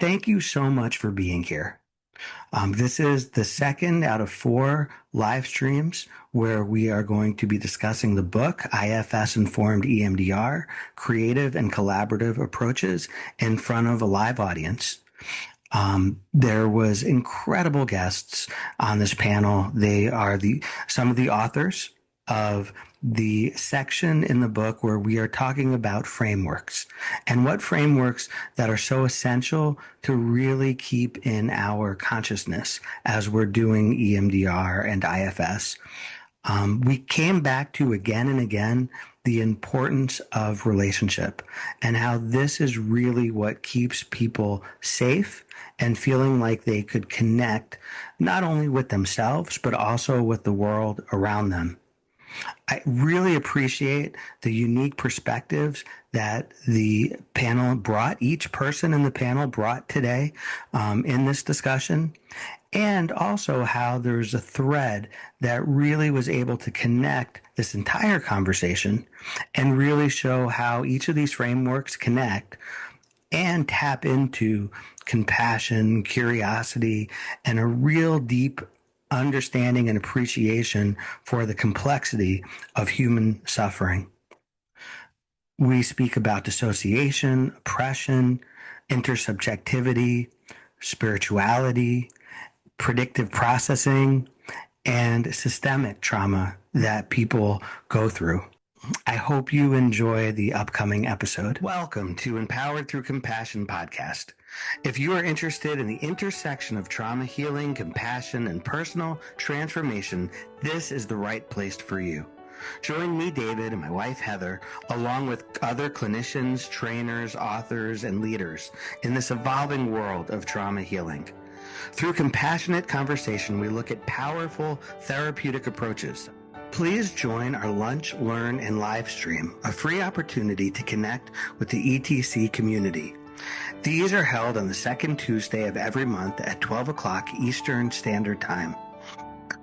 thank you so much for being here. This is the second out of four live streams where we are going to be discussing the book IFS Informed EMDR, Creative and Collaborative Approaches in front of a live audience. There was incredible guests on this panel. They are some of the authors of the section in the book where we are talking about frameworks and what frameworks that are so essential to really keep in our consciousness as we're doing EMDR and IFS. We came back to again and again the importance of relationship and how this is really what keeps people safe and feeling like they could connect not only with themselves, but also with the world around them. I really appreciate the unique perspectives that the panel brought, each person in the panel brought today in this discussion, and also how there's a thread that really was able to connect this entire conversation and really show how each of these frameworks connect and tap into compassion, curiosity, and a real deep understanding and appreciation for the complexity of human suffering. We speak about dissociation, oppression, intersubjectivity, spirituality, predictive processing, and systemic trauma that people go through. I hope you enjoy the upcoming episode. Welcome to Empowered Through Compassion podcast. If you are interested in the intersection of trauma healing, compassion, and personal transformation, this is the right place for you. Join me, David, and my wife, Heather, along with other clinicians, trainers, authors, and leaders in this evolving world of trauma healing. Through compassionate conversation, we look at powerful therapeutic approaches. Please join our Lunch, Learn, and Live Stream, a free opportunity to connect with the ETC community. These are held on the second Tuesday of every month at 12 o'clock Eastern Standard Time.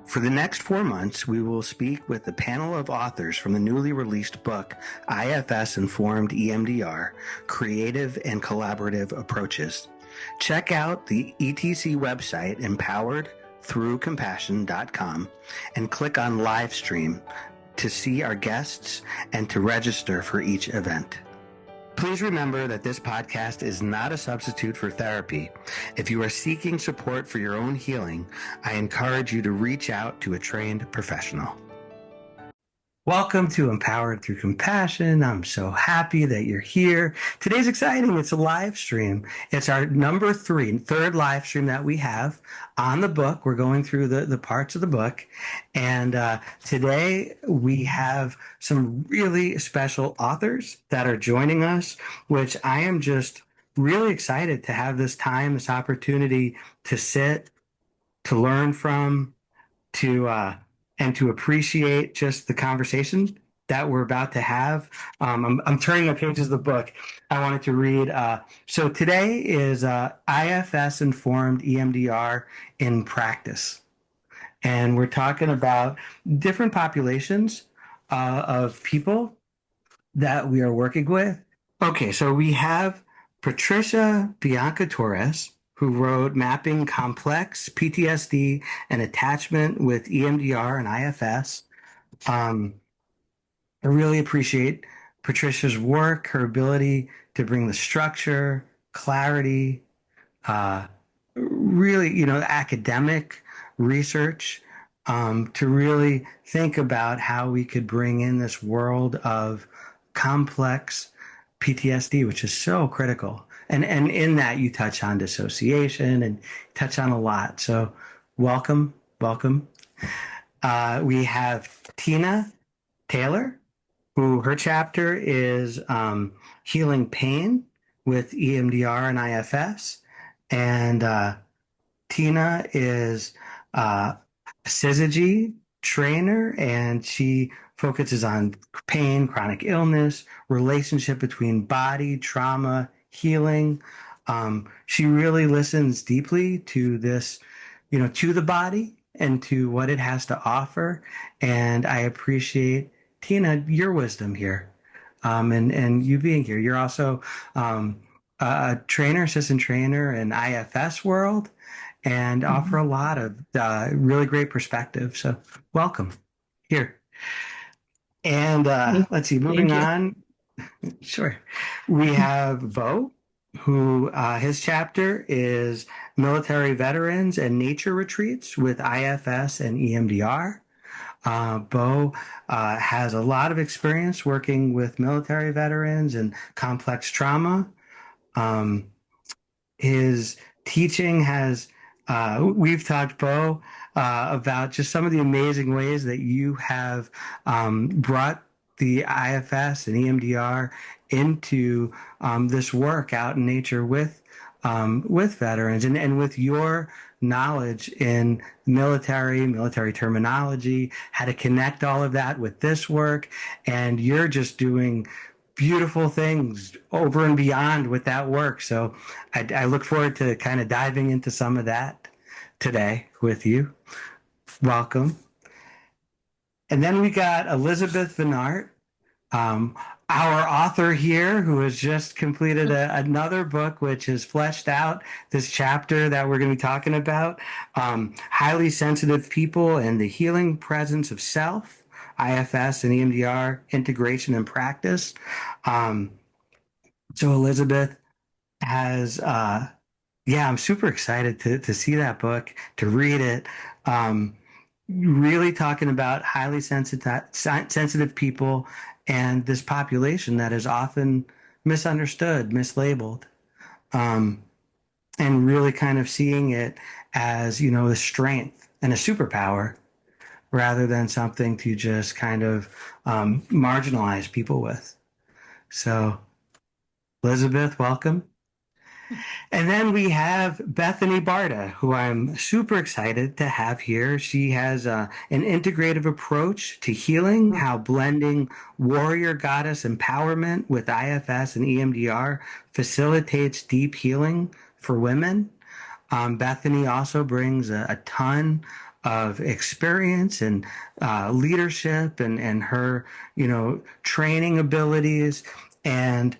For the next 4 months, we will speak with a panel of authors from the newly released book, IFS Informed EMDR, Creative and Collaborative Approaches. Check out the ETC website, empoweredthroughcompassion.com, and click on live stream to see our guests and to register for each event. Please remember that this podcast is not a substitute for therapy. If you are seeking support for your own healing, I encourage you to reach out to a trained professional. Welcome to Empowered Through Compassion. I'm so happy that you're here. Today's exciting. It's a live stream. It's our third live stream that we have on the book. We're going through the parts of the book. And today we have some really special authors that are joining us, which I am just really excited to have this time, this opportunity to sit, to learn from, and to appreciate just the conversation that we're about to have. I'm turning the pages of the book. I wanted to read. So today is IFS Informed EMDR in Practice. And we're talking about different populations of people that we are working with. Okay, so we have Patricia Bianca Torres, who wrote Mapping Complex PTSD and Attachment with EMDR and IFS. I really appreciate Patricia's work, her ability to bring the structure, clarity, really, academic research, to really think about how we could bring in this world of complex PTSD, which is so critical. And in that, you touch on dissociation and touch on a lot. So welcome. We have Tina Taylor, who her chapter is Healing Pain with EMDR and IFS. And Tina is a syzygy trainer, and she focuses on pain, chronic illness, relationship between body, trauma, healing. She really listens deeply to this, to the body and to what it has to offer. And I appreciate, Tina, your wisdom here, and you being here. You're also a a trainer, assistant trainer in IFS world, and offer a Mhm. lot of really great perspective. So welcome here. And Thank let's see, moving thank you. on. Sure. We have Bo, who his chapter is military veterans and nature retreats with IFS and EMDR. Bo has a lot of experience working with military veterans and complex trauma. Um, his teaching has, we've talked, Bo, about just some of the amazing ways that you have brought the IFS and EMDR into this work out in nature with veterans and with your knowledge in military terminology, how to connect all of that with this work. And you're just doing beautiful things over and beyond with that work. So I look forward to kind of diving into some of that today with you. Welcome. And then we got Elizabeth Vinart, um, our author here, who has just completed another book, which has fleshed out this chapter that we're going to be talking about, highly sensitive people and the healing presence of self, IFS and EMDR integration and practice. Um, so Elizabeth has, yeah, I'm super excited to see that book, to read it. Um, really talking about highly sensitive people and this population that is often misunderstood, mislabeled, um, and really kind of seeing it as, you know, a strength and a superpower rather than something to just kind of marginalize people with. So, Elizabeth, welcome. And then we have Bethany Barta, who I'm super excited to have here. She has an integrative approach to healing, how blending warrior goddess empowerment with IFS and EMDR facilitates deep healing for women. Bethany also brings a ton of experience and leadership and her, you know, training abilities. And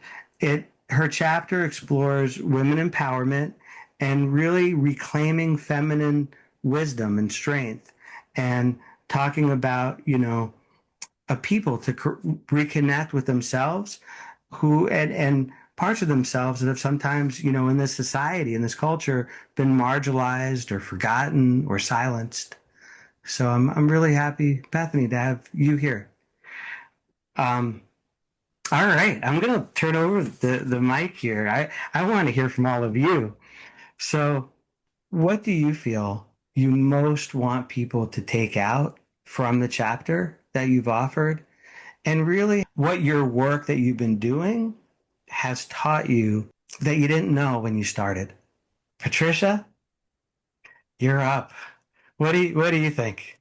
her chapter explores women empowerment and really reclaiming feminine wisdom and strength and talking about, you know, a people to reconnect with themselves who and parts of themselves that have sometimes, you know, in this society, in this culture, been marginalized or forgotten or silenced. So I'm really happy, Bethany, to have you here. Um, all right, I'm gonna turn over the mic here. I want to hear from all of you. So, what do you feel you most want people to take out from the chapter that you've offered? And really, what your work that you've been doing has taught you that you didn't know when you started. Patricia, you're up. What do you think?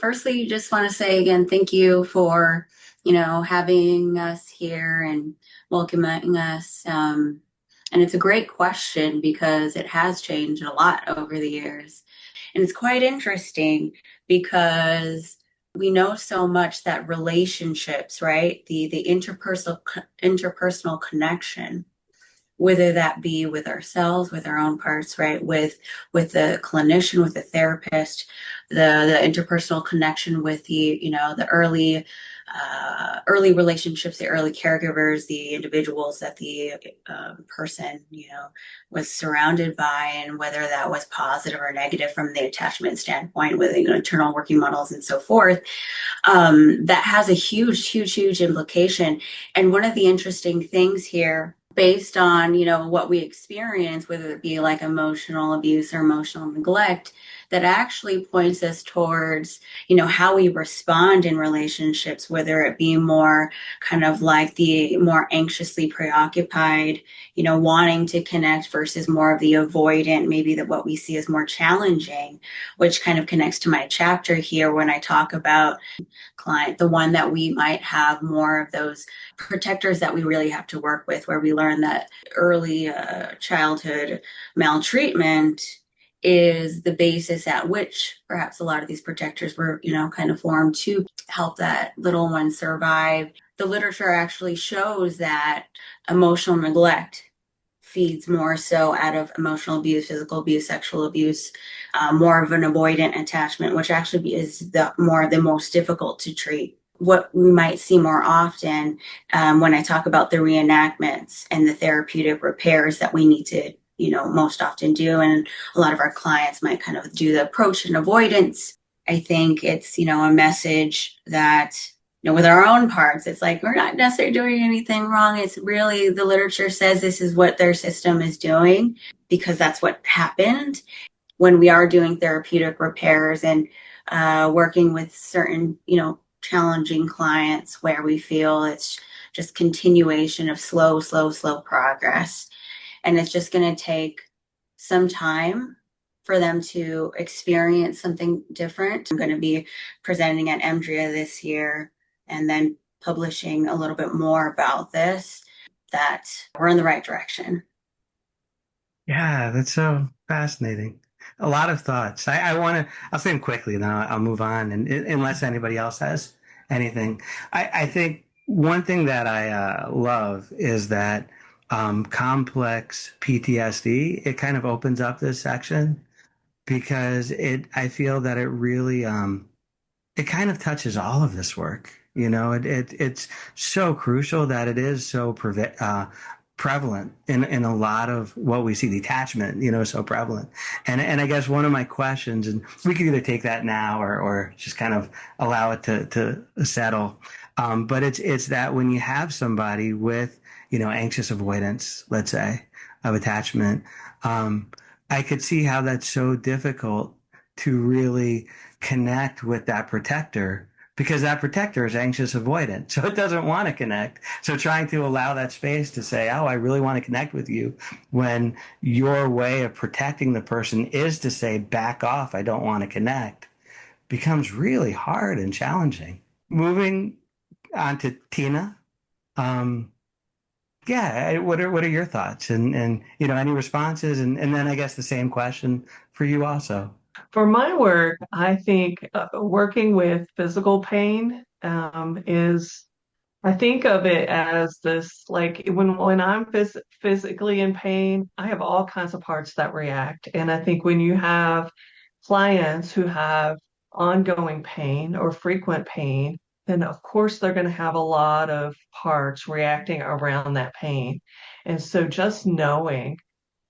Firstly, just want to say again, thank you for, having us here and welcoming us. And it's a great question because it has changed a lot over the years. And it's quite interesting because we know so much that relationships, right? The interpersonal connection, whether that be with ourselves, with our own parts, right, with the clinician, with the therapist, the interpersonal connection with the early relationships, the early caregivers, the individuals that the person was surrounded by, and whether that was positive or negative from the attachment standpoint, with internal working models and so forth. That has a huge implication. And one of the interesting things here, based on what we experience, whether it be like emotional abuse or emotional neglect, that actually points us towards how we respond in relationships, whether it be more kind of like the more anxiously preoccupied, wanting to connect, versus more of the avoidant, maybe that what we see as more challenging, which kind of connects to my chapter here when I talk about client, the one that we might have more of those protectors that we really have to work with, where we learn that early childhood maltreatment is the basis at which perhaps a lot of these protectors were, kind of formed to help that little one survive. The literature actually shows that emotional neglect feeds more so out of emotional abuse, physical abuse, sexual abuse, more of an avoidant attachment, which actually is the most difficult to treat. What we might see more often when I talk about the reenactments and the therapeutic repairs that we need to, most often do, and a lot of our clients might kind of do the approach and avoidance. I think it's, a message that, with our own parts, it's like we're not necessarily doing anything wrong. It's really the literature says this is what their system is doing because that's what happened when we are doing therapeutic repairs and working with certain, challenging clients where we feel it's just continuation of slow, slow, slow progress. And it's just going to take some time for them to experience something different. I'm going to be presenting at EMDRIA this year and then publishing a little bit more about this, that we're in the right direction. Yeah, that's so fascinating. A lot of thoughts. I'll say them quickly, then I'll move on. And unless anybody else has anything, I think one thing that I love is that complex PTSD, it kind of opens up this section because I feel that it really, it kind of touches all of this work. It's so crucial that it is so prevalent in a lot of what we see. Detachment, so prevalent. And I guess one of my questions, and we could either take that now or just kind of allow it to settle. But it's that when you have somebody with, anxious avoidance, let's say, of attachment, I could see how that's so difficult to really connect with that protector because that protector is anxious avoidant. So it doesn't want to connect. So trying to allow that space to say, oh, I really want to connect with you when your way of protecting the person is to say, back off, I don't want to connect, becomes really hard and challenging. Moving on to Tina. Um, yeah, what are your thoughts and any responses and then I guess the same question for you also. For my work, I think working with physical pain is, I think of it as this, like when I'm physically in pain, I have all kinds of parts that react. And I think when you have clients who have ongoing pain or frequent pain, then of course they're going to have a lot of parts reacting around that pain. And so just knowing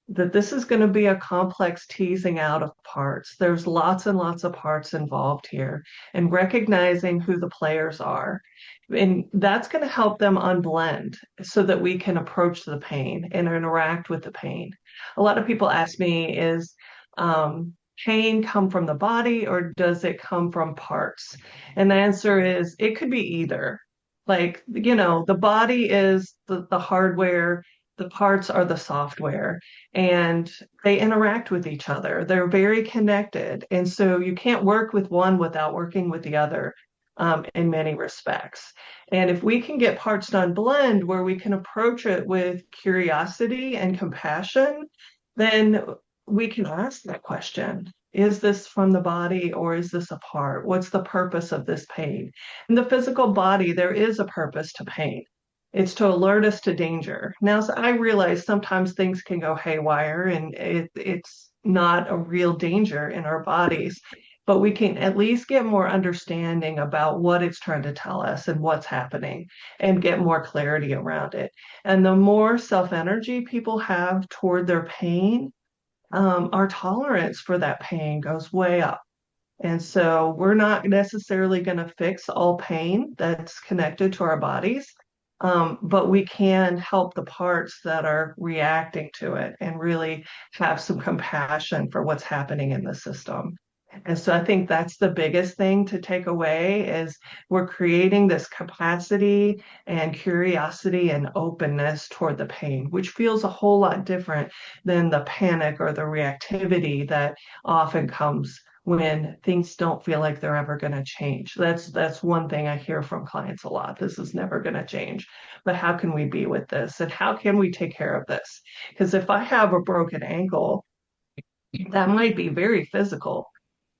that this is going to be a complex teasing out of parts. There's lots and lots of parts involved here, and recognizing who the players are. And that's going to help them unblend so that we can approach the pain and interact with the pain. A lot of people ask me, is pain come from the body or does it come from parts? And the answer is it could be either. Like, the body is the hardware, the parts are the software, and they interact with each other. They're very connected. And so you can't work with one without working with the other in many respects. And if we can get parts done blend where we can approach it with curiosity and compassion, then we can ask that question. Is this from the body or is this a part? What's the purpose of this pain? In the physical body, there is a purpose to pain. It's to alert us to danger. Now, so I realize sometimes things can go haywire and it's not a real danger in our bodies, but we can at least get more understanding about what it's trying to tell us and what's happening and get more clarity around it. And the more self energy people have toward their pain, our tolerance for that pain goes way up. And so we're not necessarily going to fix all pain that's connected to our bodies, but we can help the parts that are reacting to it and really have some compassion for what's happening in the system. And so I think that's the biggest thing to take away is we're creating this capacity and curiosity and openness toward the pain, which feels a whole lot different than the panic or the reactivity that often comes when things don't feel like they're ever going to change. That's one thing I hear from clients a lot. This is never going to change. But how can we be with this? And how can we take care of this? Because if I have a broken ankle, that might be very physical.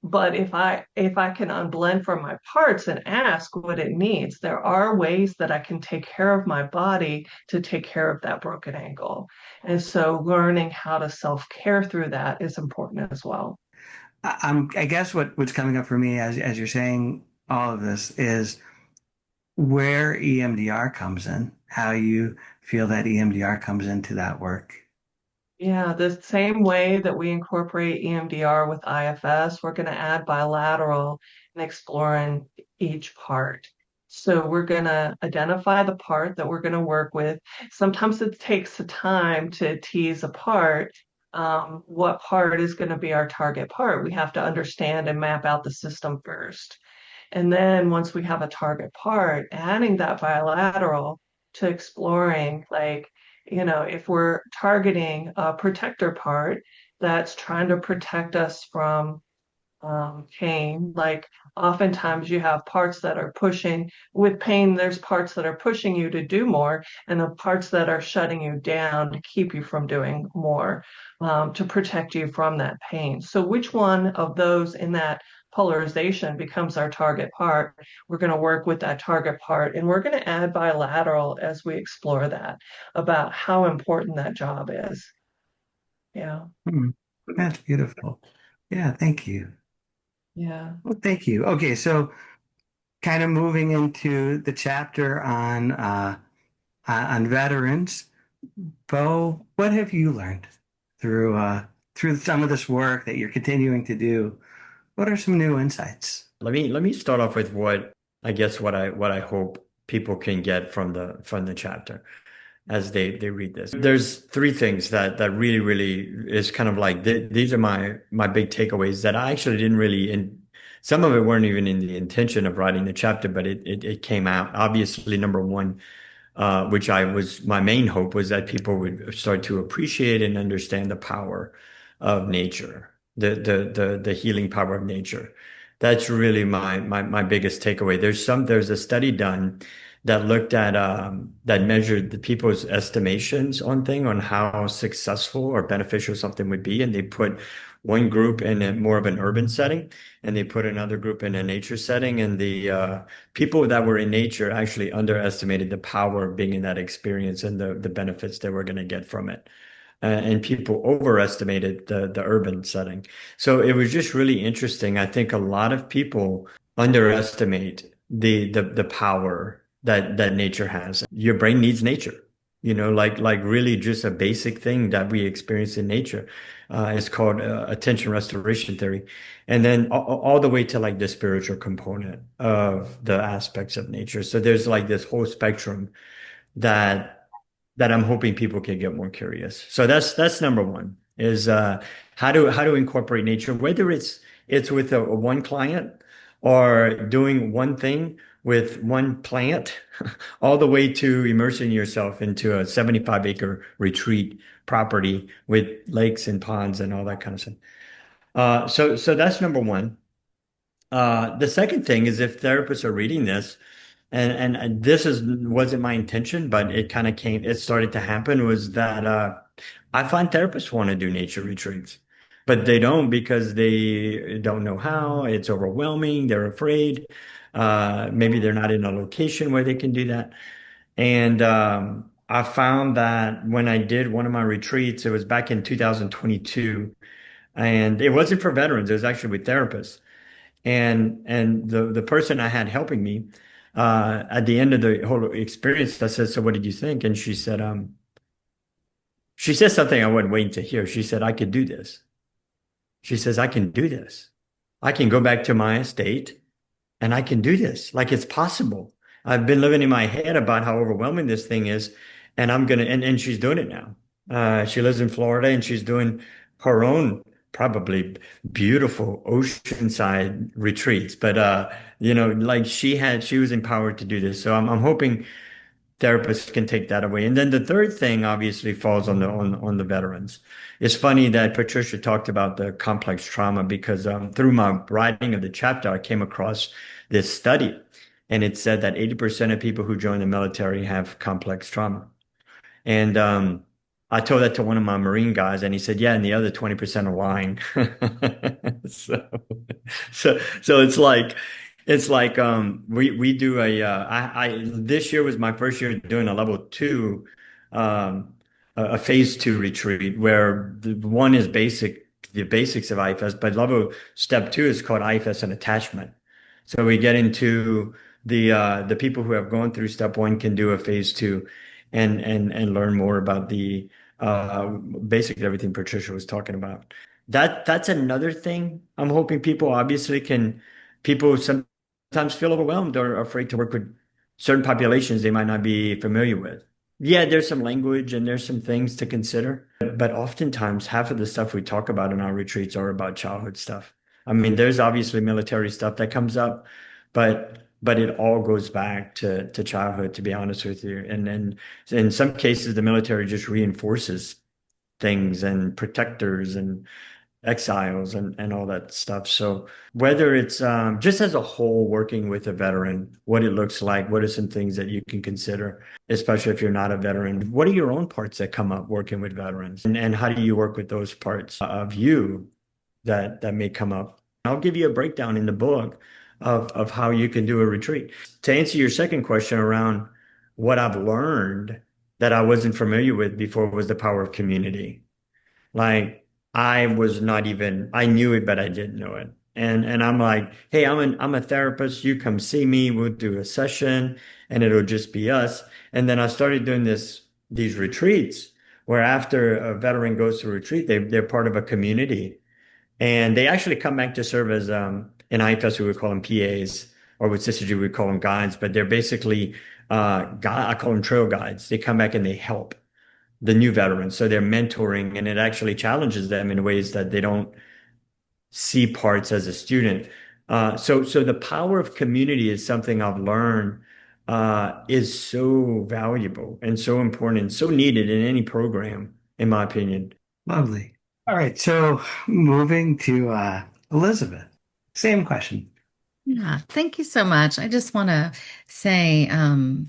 But if I can unblend from my parts and ask what it needs, there are ways that I can take care of my body to take care of that broken ankle. And so learning how to self-care through that is important as well. I guess what's coming up for me as you're saying all of this is where EMDR comes in, how you feel that EMDR comes into that work. Yeah, the same way that we incorporate EMDR with IFS, we're going to add bilateral and exploring each part. So we're going to identify the part that we're going to work with. Sometimes it takes the time to tease apart what part is going to be our target part. We have to understand and map out the system first. And then once we have a target part, adding that bilateral to exploring, like, if we're targeting a protector part that's trying to protect us from pain, like oftentimes you have parts that are pushing with pain, there's parts that are pushing you to do more, and the parts that are shutting you down to keep you from doing more, to protect you from that pain. So, which one of those in that polarization becomes our target part? We're going to work with that target part, and we're going to add bilateral as we explore that about how important that job is. Yeah, Hmm, that's beautiful. Yeah, thank you. yeah. Well, thank you. Okay, so kind of moving into the chapter on veterans. Bo, what have you learned through through some of this work that you're continuing to do? What are some new insights? Let me start off with what I guess what I hope people can get from the chapter as they read this. There's three things that really is kind of like these are my big takeaways that I actually didn't really in some of it weren't even in the intention of writing the chapter, but it came out. Obviously, number one, which I was my main hope was that people would start to appreciate and understand the power of nature, the healing power of nature. That's really my biggest takeaway. There's a study done that looked at that measured the people's estimations on how successful or beneficial something would be, and they put one group in a more of an urban setting, and they put another group in a nature setting, and the people that were in nature actually underestimated the power of being in that experience and the benefits they were going to get from it. And people overestimated the urban setting. So it was just really interesting. I think a lot of people underestimate the power that nature has. Your brain needs nature. Like really just a basic thing that we experience in nature. It's called attention restoration theory. And then all the way to like the spiritual component of the aspects of nature. So there's like this whole spectrum that I'm hoping people can get more curious. So that's number one is how to incorporate nature, whether it's with a one client or doing one thing with one plant, all the way to immersing yourself into a 75-acre retreat property with lakes and ponds and all that kind of stuff. So that's number one. The second thing is if therapists are reading this, and this wasn't my intention, but it started to happen was that I find therapists want to do nature retreats, but they don't because they don't know how. It's overwhelming. They're afraid. Maybe they're not in a location where they can do that. And I found that when I did one of my retreats, it was back in 2022, and it wasn't for veterans. It was actually with therapists. And the person I had helping me at the end of the whole experience, I said, "So what did you think?" And she said something I wasn't waiting to hear. She said, "I could do this." She says, "I can do this. I can go back to my estate and I can do this. Like it's possible. I've been living in my head about how overwhelming this thing is, and I'm gonna." And she's doing it now. She lives in Florida and she's doing her own probably beautiful oceanside retreats. But like she was empowered to do this. So I'm hoping therapists can take that away. And then the third thing obviously falls on the veterans. It's funny that Patricia talked about the complex trauma because through my writing of the chapter, I came across this study, and it said that 80% of people who join the military have complex trauma. And I told that to one of my Marine guys, and he said, "Yeah, and the other 20% are lying." So, so we do I this year was my first year doing a level two, a phase two retreat where the one is the basics of IFS, but level step two is called IFS and attachment. So we get into the people who have gone through step one can do a phase two and learn more about the basically everything Patricia was talking about. That's another thing I'm hoping people obviously can people sometimes feel overwhelmed or afraid to work with certain populations they might not be familiar with. Yeah, there's some language and there's some things to consider, but oftentimes half of the stuff we talk about in our retreats are about childhood stuff. I mean, there's obviously military stuff that comes up, but it all goes back to childhood, to be honest with you. And then in some cases, the military just reinforces things and protectors and exiles and all that stuff. So whether it's just as a whole working with a veteran, what it looks like, what are some things that you can consider, especially if you're not a veteran? What are your own parts that come up working with veterans? And how do you work with those parts of you that may come up? I'll give you a breakdown in the book of how you can do a retreat. To answer your second question around what I've learned that I wasn't familiar with before was the power of community. Like I was not even, I knew it, but I didn't know it. And I'm like, hey, I'm a therapist. You come see me. We'll do a session and it'll just be us. And then I started doing these retreats where after a veteran goes to a retreat, they're part of a community. And they actually come back to serve as in IFS, we would call them PAs, or with Syzygy, we would call them guides, but they're basically I call them trail guides. They come back and they help the new veterans. So they're mentoring, and it actually challenges them in ways that they don't see parts as a student. So the power of community is something I've learned is so valuable and so important and so needed in any program, in my opinion. Lovely. All right. So moving to Elizabeth, same question. Yeah, thank you so much. I just want to say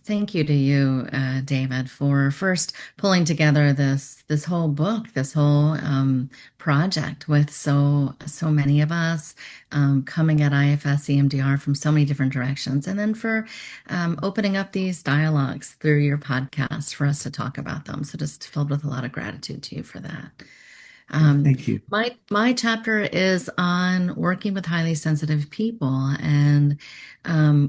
thank you to you, David, for first pulling together this whole book, this whole project with so many of us coming at IFS EMDR from so many different directions, and then for opening up these dialogues through your podcast for us to talk about them. So just filled with a lot of gratitude to you for that. Thank you. My chapter is on working with highly sensitive people, and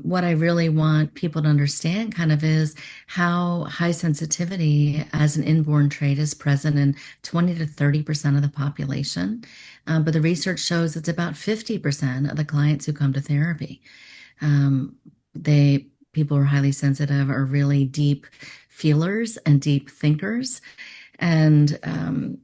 what I really want people to understand kind of is how high sensitivity as an inborn trait is present in 20 to 30% of the population. But the research shows it's about 50% of the clients who come to therapy. People who are highly sensitive are really deep feelers and deep thinkers. And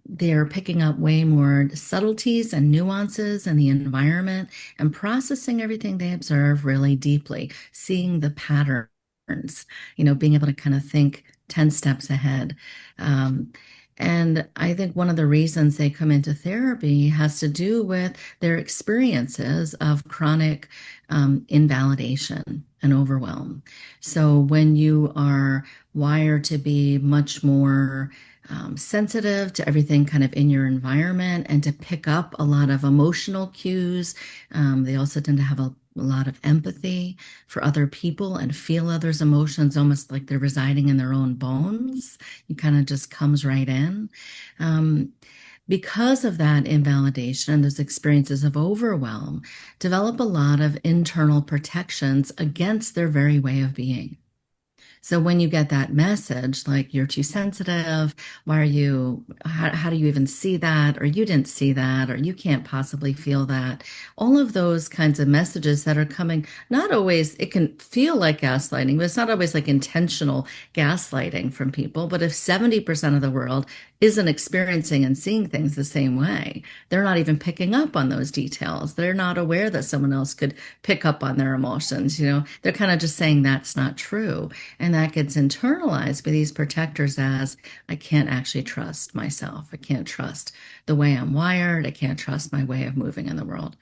they're picking up way more subtleties and nuances in the environment and processing everything they observe really deeply, seeing the patterns, being able to kind of think 10 steps ahead. And I think one of the reasons they come into therapy has to do with their experiences of chronic invalidation and overwhelm. So when you are wired to be much more sensitive to everything kind of in your environment and to pick up a lot of emotional cues. They also tend to have a lot of empathy for other people and feel others' emotions almost like they're residing in their own bones. It kind of just comes right in. Because of that invalidation and those experiences of overwhelm, develop a lot of internal protections against their very way of being. So when you get that message, like you're too sensitive, how do you even see that? Or you didn't see that, or you can't possibly feel that. All of those kinds of messages that are coming, not always, it can feel like gaslighting, but it's not always like intentional gaslighting from people. But if 70% of the world isn't experiencing and seeing things the same way, they're not even picking up on those details. They're not aware that someone else could pick up on their emotions. They're kind of just saying that's not true. And that gets internalized by these protectors as I can't actually trust myself. I can't trust the way I'm wired. I can't trust my way of moving in the world.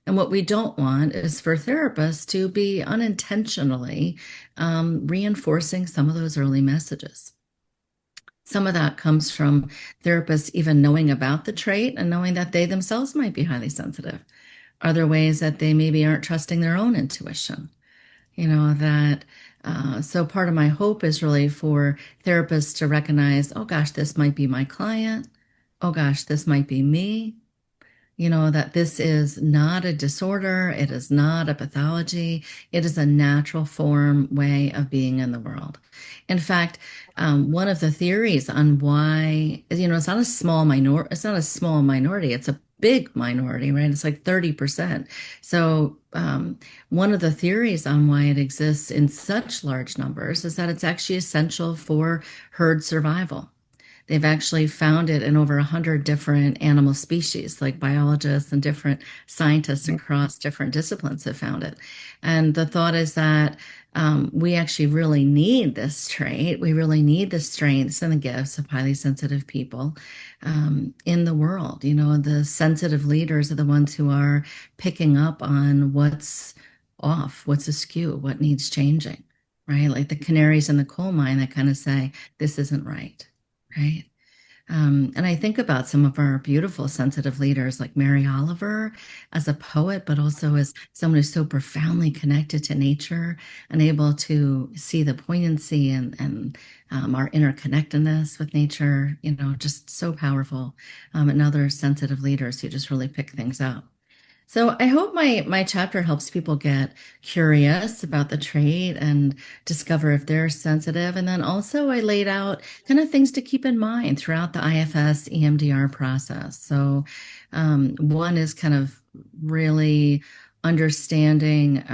And what we don't want is for therapists to be unintentionally reinforcing some of those early messages. Some of that comes from therapists even knowing about the trait and knowing that they themselves might be highly sensitive. Other ways that they maybe aren't trusting their own intuition. So part of my hope is really for therapists to recognize, oh gosh, this might be my client. Oh gosh, this might be me. That this is not a disorder. It is not a pathology. It is a natural form way of being in the world. In fact, one of the theories on why, it's not a small minority. It's a big minority, right? It's like 30%. So, one of the theories on why it exists in such large numbers is that it's actually essential for herd survival. They've actually found it in over 100 different animal species, like biologists and different scientists across different disciplines have found it. And the thought is that we actually really need this trait. We really need the strengths and the gifts of highly sensitive people in the world. The sensitive leaders are the ones who are picking up on what's off, what's askew, what needs changing, right? Like the canaries in the coal mine that kind of say, this isn't right. Right. And I think about some of our beautiful sensitive leaders like Mary Oliver as a poet, but also as someone who's so profoundly connected to nature and able to see the poignancy and our interconnectedness with nature, just so powerful. And other sensitive leaders who just really pick things up. So I hope my chapter helps people get curious about the trait and discover if they're sensitive. And then also I laid out kind of things to keep in mind throughout the IFS EMDR process. So one is kind of really understanding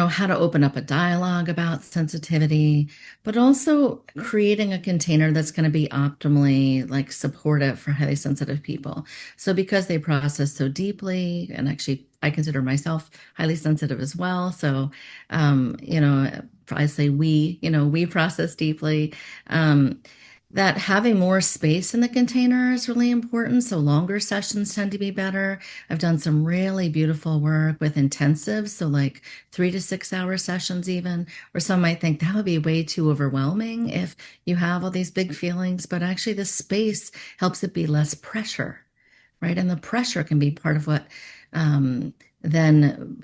how to open up a dialogue about sensitivity, but also creating a container that's going to be optimally like supportive for highly sensitive people. So because they process so deeply, and actually I consider myself highly sensitive as well. So, I say we process deeply. That having more space in the container is really important. So longer sessions tend to be better. I've done some really beautiful work with intensives. So like 3 to 6 hour sessions even, or some might think that would be way too overwhelming if you have all these big feelings, but actually the space helps it be less pressure, right? And the pressure can be part of what then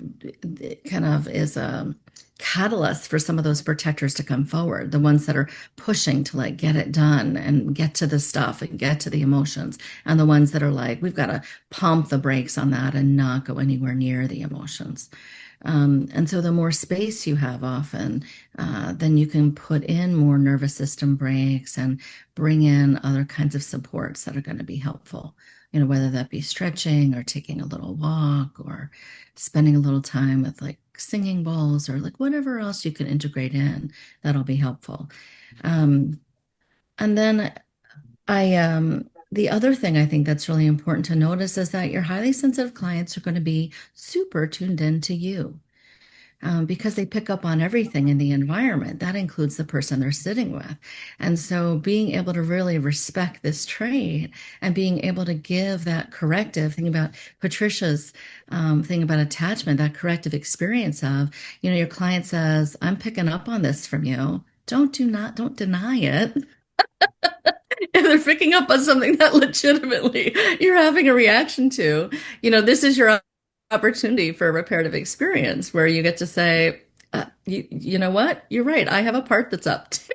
kind of is a catalyst for some of those protectors to come forward, the ones that are pushing to like get it done and get to the stuff and get to the emotions, and the ones that are like, we've got to pump the brakes on that and not go anywhere near the emotions. And so the more space you have often, then you can put in more nervous system breaks and bring in other kinds of supports that are going to be helpful. Whether that be stretching or taking a little walk or spending a little time with like singing bowls or like whatever else you can integrate in, that'll be helpful. And then the other thing I think that's really important to notice is that your highly sensitive clients are going to be super tuned in to you. Because they pick up on everything in the environment. That includes the person they're sitting with. And so being able to really respect this trait and being able to give that corrective thing about Patricia's thing about attachment, that corrective experience of, your client says, I'm picking up on this from you. Don't deny it. If they're picking up on something that legitimately you're having a reaction to, this is your opportunity for a reparative experience where you get to say, you know what? You're right. I have a part that's up too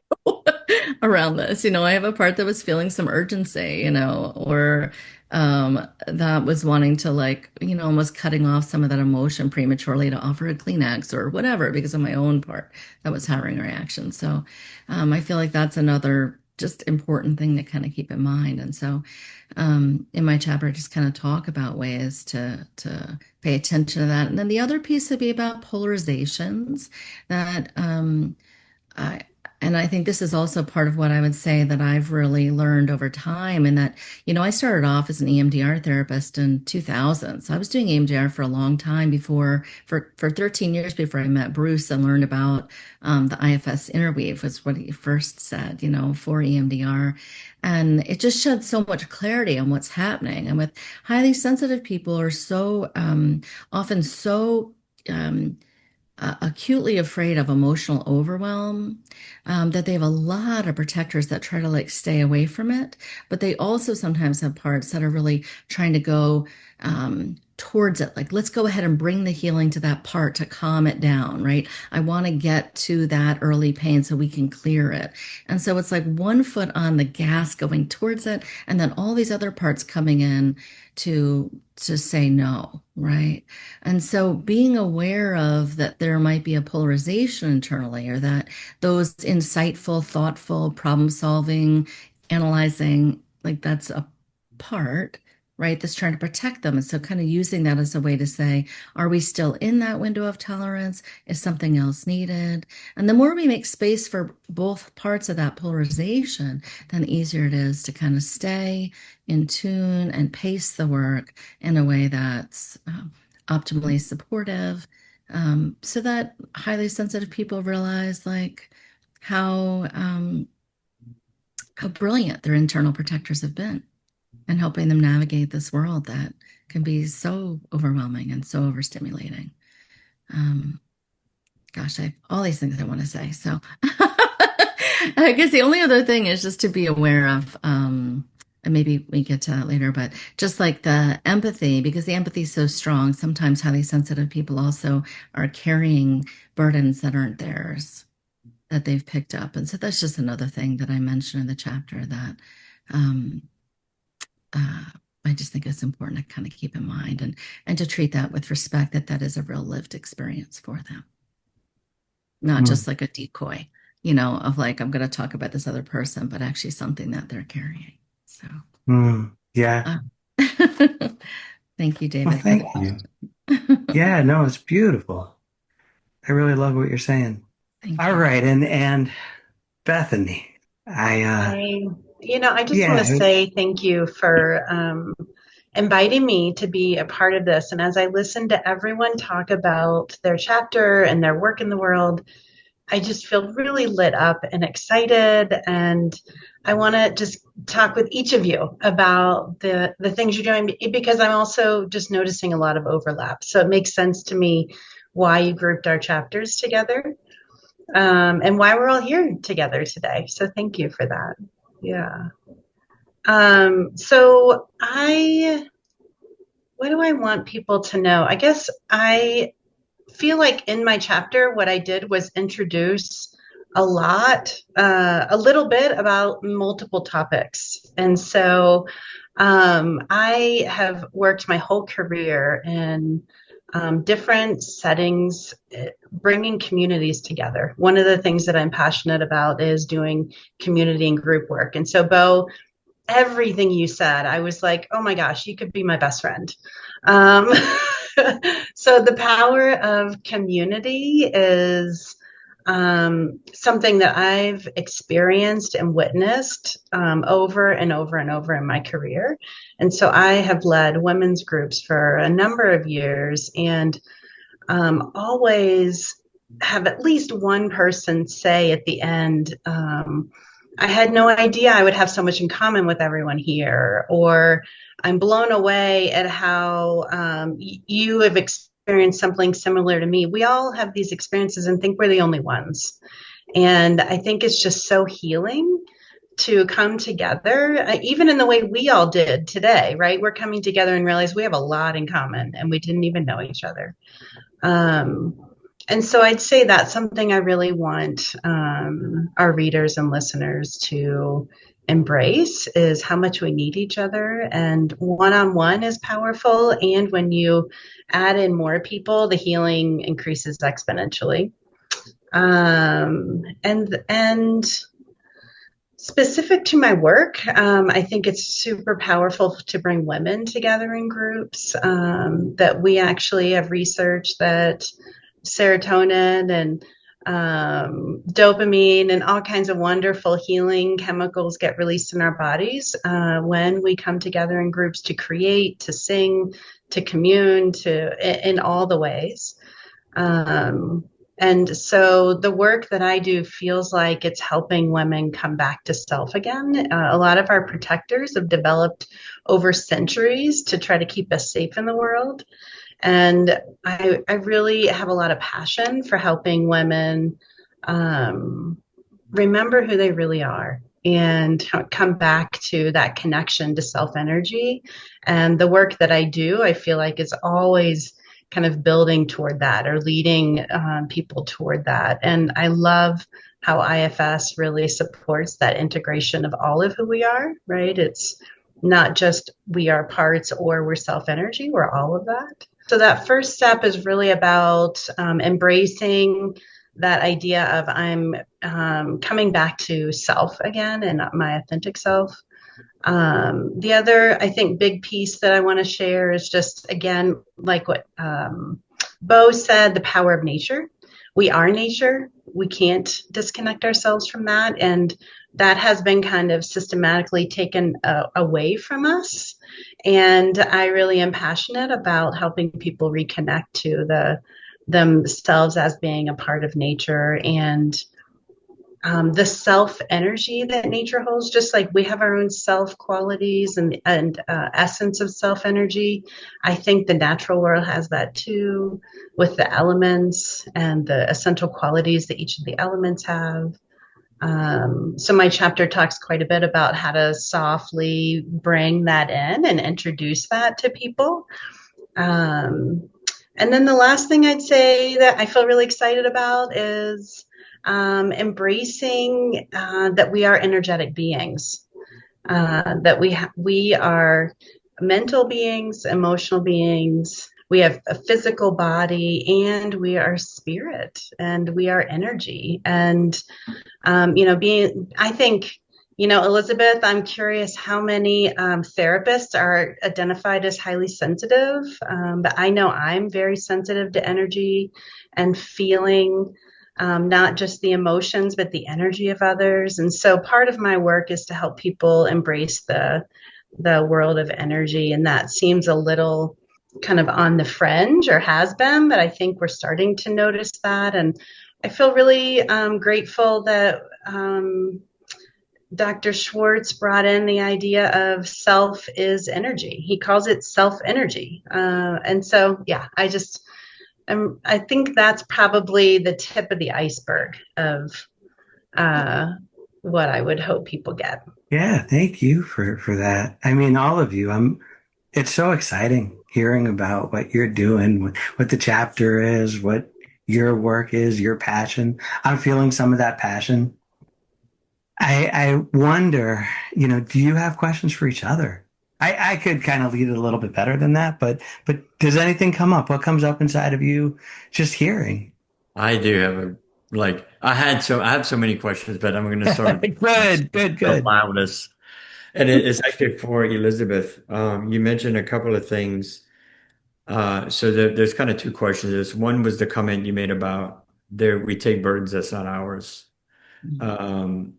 around this. I have a part that was feeling some urgency, or that was wanting to like, almost cutting off some of that emotion prematurely to offer a Kleenex or whatever because of my own part that was having a reaction. So I feel like that's another just important thing to kind of keep in mind. And so in my chapter, I just kind of talk about ways to pay attention to that. And then the other piece would be about polarizations that I think this is also part of what I would say that I've really learned over time. And that, I started off as an EMDR therapist in 2000. So I was doing EMDR for a long time for 13 years before I met Bruce and learned about the IFS interweave was what he first said, for EMDR. And it just shed so much clarity on what's happening. And with highly sensitive people are so often so acutely afraid of emotional overwhelm, that they have a lot of protectors that try to like stay away from it, but they also sometimes have parts that are really trying to go towards it. Like, let's go ahead and bring the healing to that part to calm it down, right? I want to get to that early pain so we can clear it. And so it's like one foot on the gas going towards it, and then all these other parts coming in to say no, right? And so being aware of that there might be a polarization internally, or that those insightful, thoughtful, problem solving, analyzing, like that's a part, right, that's trying to protect them. And so kind of using that as a way to say, are we still in that window of tolerance? Is something else needed? And the more we make space for both parts of that polarization, then the easier it is to kind of stay in tune and pace the work in a way that's optimally supportive, so that highly sensitive people realize like how brilliant their internal protectors have been and helping them navigate this world that can be so overwhelming and so overstimulating. Gosh, I have all these things I want to say. So I guess the only other thing is just to be aware of, and maybe we get to that later, but just like the empathy, because the empathy is so strong, sometimes highly sensitive people also are carrying burdens that aren't theirs, that they've picked up. And so that's just another thing that I mentioned in the chapter that I just think it's important to kind of keep in mind and to treat that with respect, that that is a real lived experience for them. Not just like a decoy, of like, I'm going to talk about this other person, but actually something that they're carrying. So, yeah. Thank you, David. Well, thank you. Yeah, no, it's beautiful. I really love what you're saying. Thank All you. right, and Bethany, I just yeah, want to say thank you for inviting me to be a part of this. And as I listen to everyone talk about their chapter and their work in the world, I just feel really lit up and excited. And I want to just talk with each of you about the things you're doing, because I'm also just noticing a lot of overlap. So it makes sense to me why you grouped our chapters together, and why we're all here together today. So thank you for that. Yeah. So what do I want people to know? I guess I feel like in my chapter, what I did was introduce a little bit about multiple topics. And so I have worked my whole career in different settings, bringing communities together. One of the things that I'm passionate about is doing community and group work. And so, Bo, everything you said, I was like, oh my gosh, you could be my best friend. So the power of community is something that I've experienced and witnessed over and over and over in my career. And so I have led women's groups for a number of years, and always have at least one person say at the end, I had no idea I would have so much in common with everyone here, or I'm blown away at how you have experienced something similar to me. We all have these experiences and think we're the only ones. And I think it's just so healing to come together, even in the way we all did today, right? We're coming together and realize we have a lot in common and we didn't even know each other. And so I'd say that's something I really want our readers and listeners to embrace, is how much we need each other. And one-on-one is powerful. And when you add in more people, the healing increases exponentially. And specific to my work, I think it's super powerful to bring women together in groups, that we actually have research that serotonin and dopamine and all kinds of wonderful healing chemicals get released in our bodies when we come together in groups to create, to sing, to commune, in all the ways. And so the work that I do feels like it's helping women come back to self again. A lot of our protectors have developed over centuries to try to keep us safe in the world. And I really have a lot of passion for helping women remember who they really are and come back to that connection to self energy. And the work that I do, I feel like is always kind of building toward that or leading people toward that. And I love how IFS really supports that integration of all of who we are, right? It's not just we are parts or we're self energy, we're all of that. So that first step is really about embracing that idea of I'm coming back to self again and my authentic self. The other, I think, big piece that I want to share is just, again, like what Bo said, the power of nature. We are nature. We can't disconnect ourselves from that. And that has been kind of systematically taken away from us. And I really am passionate about helping people reconnect to themselves as being a part of nature and the self energy that nature holds, just like we have our own self qualities and essence of self energy. I think the natural world has that too, with the elements and the essential qualities that each of the elements have. So my chapter talks quite a bit about how to softly bring that in and introduce that to people. And then the last thing I'd say that I feel really excited about is embracing that we are energetic beings, that we are mental beings, emotional beings. We have a physical body, and we are spirit, and we are energy. And I think, Elizabeth, I'm curious how many therapists are identified as highly sensitive, but I know I'm very sensitive to energy and feeling. Not just the emotions, but the energy of others. And so part of my work is to help people embrace the world of energy. And that seems a little kind of on the fringe, or has been, but I think we're starting to notice that. And I feel really grateful that Dr. Schwartz brought in the idea of self is energy. He calls it self energy. And so, yeah, I think that's probably the tip of the iceberg of what I would hope people get. Yeah, thank you for that. I mean, all of you. It's so exciting hearing about what you're doing, what the chapter is, what your work is, your passion. I'm feeling some of that passion. I wonder, do you have questions for each other? I could kind of lead it a little bit better than that, but does anything come up? What comes up inside of you just hearing? I do have I have so many questions, but I'm going to start with Good. the loudest. And it's actually for Elizabeth. You mentioned a couple of things. So there's kind of two questions. One was the comment you made about we take burdens that's not ours. And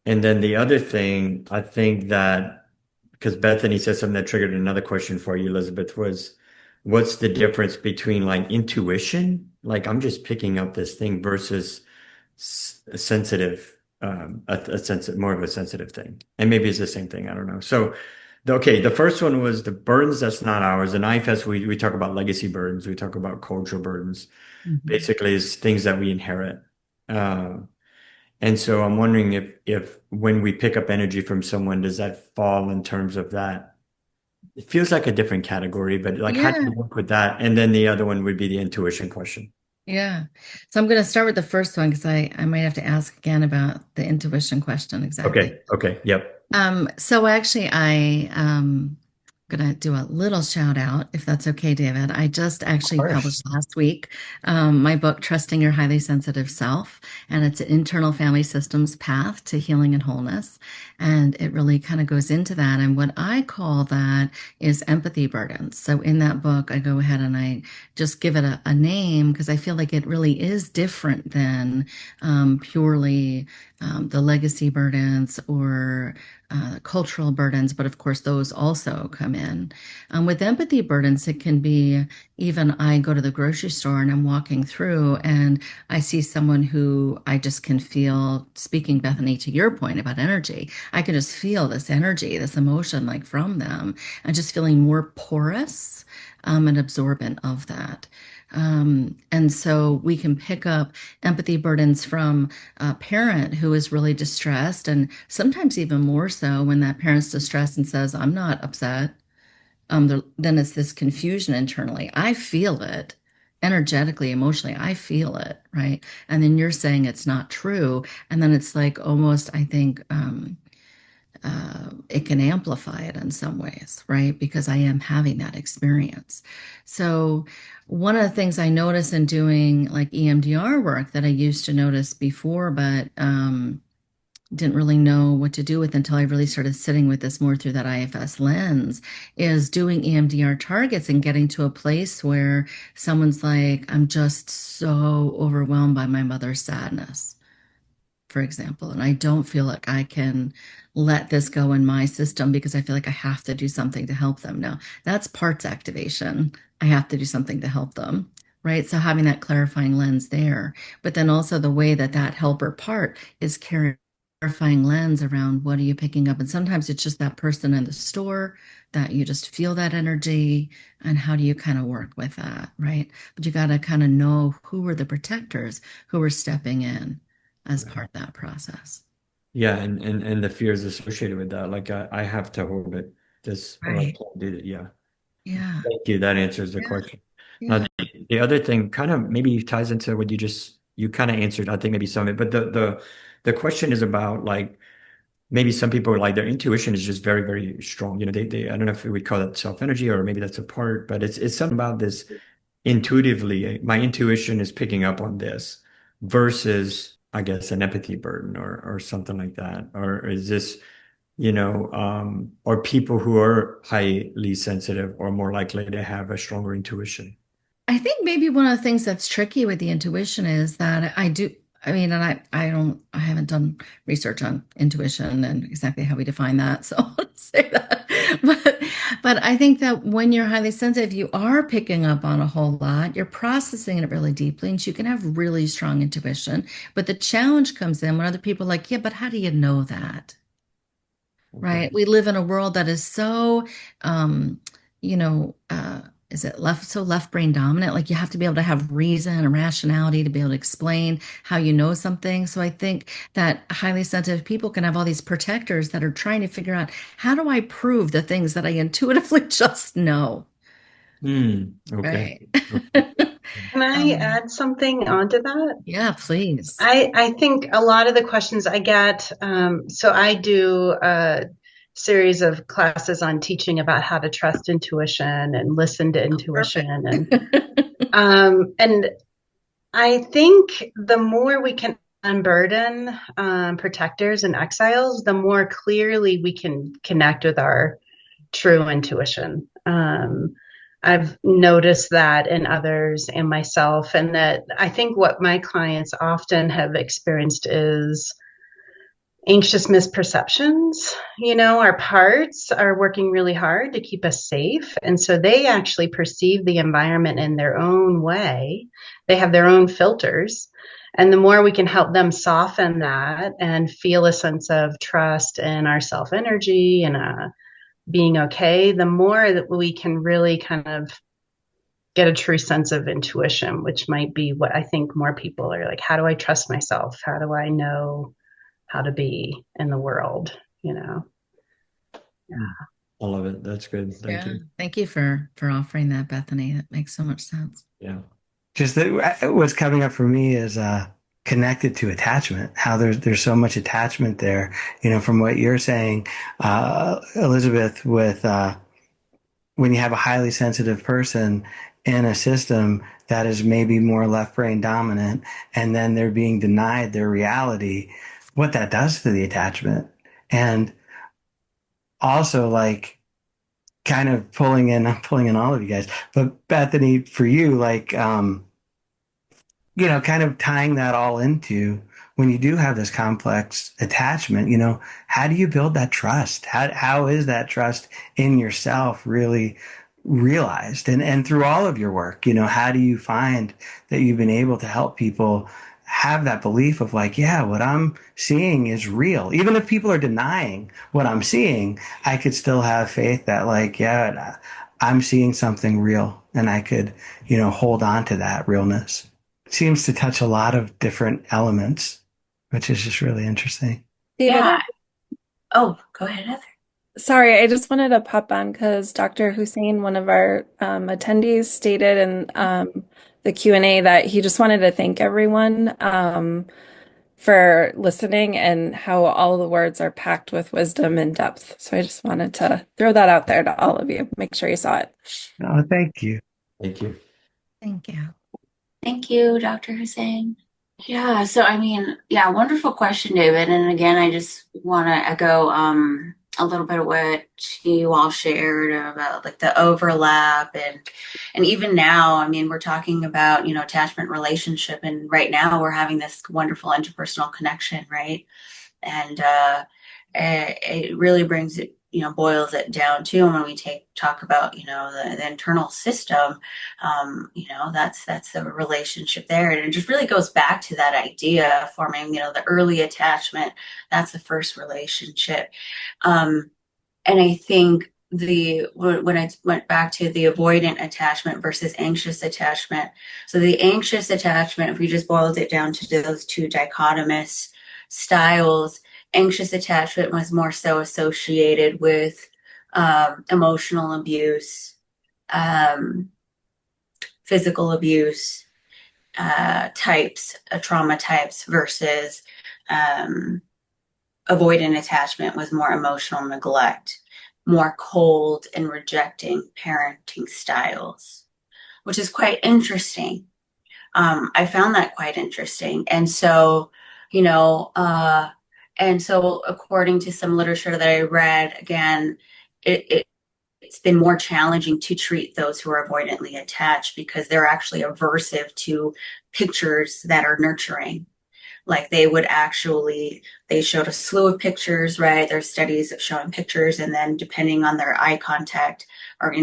then the other thing, I think that, because Bethany said something that triggered another question for you, Elizabeth, was what's the difference between like intuition, like I'm just picking up this thing, versus a sensitive, more of a sensitive thing. And maybe it's the same thing. I don't know. So, okay, the first one was the burdens that's not ours. In IFS, we talk about legacy burdens. We talk about cultural burdens. Basically, it's things that we inherit. And so I'm wondering if when we pick up energy from someone, does that fall in terms of that? It feels like a different category, but like how do you work with that? And then the other one would be the intuition question. Yeah. So I'm going to start with the first one because I might have to ask again about the intuition question exactly. Okay. Yep. So actually I'm going to do a little shout out, if that's okay, David. I just actually published last week my book, Trusting Your Highly Sensitive Self, and it's an internal family systems path to healing and wholeness. And it really kind of goes into that. And what I call that is empathy burdens. So in that book, I go ahead and I just give it a name because I feel like it really is different than purely the legacy burdens or cultural burdens, but of course those also come in. With empathy burdens, it can be even I go to the grocery store and I'm walking through and I see someone who I just can feel, speaking Bethany to your point about energy, I can just feel this energy, this emotion like from them and just feeling more porous. and absorbent of that. And so we can pick up empathy burdens from a parent who is really distressed, and sometimes even more so when that parent's distressed and says, I'm not upset. Then it's this confusion internally. I feel it energetically, emotionally. I feel it, right? And then you're saying it's not true. And then it's like almost, I think, it can amplify it in some ways, right? Because I am having that experience. So, one of the things I notice in doing like EMDR work that I used to notice before, but didn't really know what to do with until I really started sitting with this more through that IFS lens, is doing EMDR targets and getting to a place where someone's like, I'm just so overwhelmed by my mother's sadness, for example, and I don't feel like I can let this go in my system because I feel like I have to do something to help them. Now, that's parts activation. I have to do something to help them, right? So having that clarifying lens there, but then also the way that that helper part is clarifying lens around what are you picking up? And sometimes it's just that person in the store that you just feel that energy, and how do you kind of work with that, right? But you got to kind of know who are the protectors who are stepping in as part of that process. Yeah, and the fears associated with that. Like I have to hold it this, or I Right. can't do it. Yeah. Yeah. Thank you. That answers the Yeah. question. Now, Yeah. the other thing kind of maybe ties into what you kind of answered, I think maybe some of it, but the question is about like maybe some people like their intuition is just very, very strong. They I don't know if we would call it self energy or maybe that's a part, but it's something about this intuitively. My intuition is picking up on this versus, I guess, an empathy burden or something like that. Or is this, or people who are highly sensitive or more likely to have a stronger intuition? I think maybe one of the things that's tricky with the intuition is that I mean, and I haven't done research on intuition and exactly how we define that. So I'll say that. But I think that when you're highly sensitive, you are picking up on a whole lot. You're processing it really deeply, and so you can have really strong intuition. But the challenge comes in when other people are like, yeah, but how do you know that? Okay. Right? We live in a world that is so, um, you know, is it left brain dominant? Like you have to be able to have reason and rationality to be able to explain how you know something. So I think that highly sensitive people can have all these protectors that are trying to figure out, how do I prove the things that I intuitively just know? Okay. Right. Can I add something onto that? Yeah, please. I think a lot of the questions I get, so I do a series of classes on teaching about how to trust intuition and listen to intuition. And I think the more we can unburden protectors and exiles, the more clearly we can connect with our true intuition. I've noticed that in others and myself, and that I think what my clients often have experienced is anxious misperceptions. Our parts are working really hard to keep us safe. And so they actually perceive the environment in their own way. They have their own filters. And the more we can help them soften that and feel a sense of trust in our self energy and being okay, the more that we can really kind of get a true sense of intuition, which might be what I think more people are like, how do I trust myself? How do I know how to be in the world? Yeah. I love it. That's good. Thank you. Thank you for offering that, Bethany. That makes so much sense. Yeah. Just that what's coming up for me is connected to attachment. How there's so much attachment there. From what you're saying, Elizabeth, with when you have a highly sensitive person in a system that is maybe more left brain dominant, and then they're being denied their reality, what that does to the attachment. And also, like, kind of I'm pulling in all of you guys, but Bethany, for you, like, kind of tying that all into when you do have this complex attachment, how do you build that trust? How is that trust in yourself really realized? And through all of your work, how do you find that you've been able to help people have that belief of like, yeah, what I'm seeing is real. Even if people are denying what I'm seeing, I could still have faith that like, yeah, I'm seeing something real and I could, hold on to that realness. It seems to touch a lot of different elements, which is just really interesting. David, Yeah. Oh, go ahead, Heather. sorry, I just wanted to pop on because Dr. Hussein, one of our attendees, stated in the Q&A that he just wanted to thank everyone for listening and how all the words are packed with wisdom and depth. So I just wanted to throw that out there to all of you. Make sure you saw it. Oh, thank you. Thank you. Thank you. Thank you, Dr. Hussein. Yeah, so I mean, yeah, wonderful question, David. And again, I just want to echo a little bit of what you all shared about like the overlap and even now, I mean, we're talking about, attachment relationship, and right now we're having this wonderful interpersonal connection, right? And it really brings it, boils it down too. And when we talk about, the internal system, that's the relationship there. And it just really goes back to that idea of forming, the early attachment. That's the first relationship. And I think when I went back to the avoidant attachment versus anxious attachment. So the anxious attachment, if we just boiled it down to those two dichotomous styles, anxious attachment was more so associated with emotional abuse, physical abuse types, trauma types, versus avoidant attachment was more emotional neglect, more cold and rejecting parenting styles, which is quite interesting. I found that quite interesting. And so, according to some literature that I read, again, it's been more challenging to treat those who are avoidantly attached because they're actually aversive to pictures that are nurturing. Like they showed a slew of pictures, right? There's studies of showing pictures, and then depending on their eye contact or,